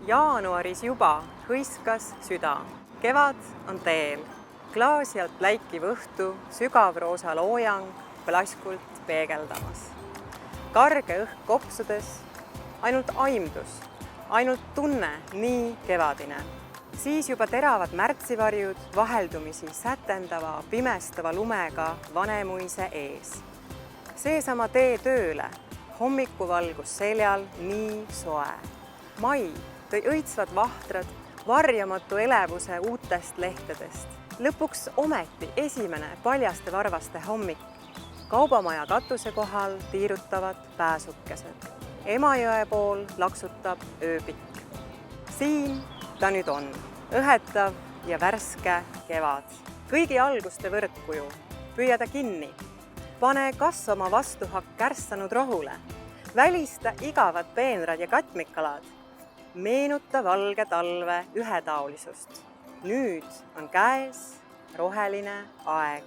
Jaanuaris juba hõiskas süda. Kevad on teel. Klaasi alt läikiv õhtu, sügavroosa loojang plaskult peegeldamas. Karge õhk kopsudes, ainult aimdus, ainult tunne nii kevadine. Siis juba teravad märtsivarjud vaheldumisi sätendava, pimestava lumega Vanemuise ees. Seesama tee tööle, hommikuvalgus seljal nii soe. Mai tõi õitsvad vahtrad, varjamatu elevuse uutest lehtedest. Lõpuks ometi esimene paljaste varvaste hommik. Kaubamaja katuse kohal tiirutavad pääsukesed. Emajõe pool laksutab ööpikk. Siin ta nüüd on, õhetav ja värske kevad. Kõigi alguste võrdkuju, püüa ta kinni. Pane kasvama vastuhakk kärssanud rohule. Välista igavad peenrad ja katmikalad. Meenuta valge talve ühetaolisust. Nüüd on käes roheline aeg.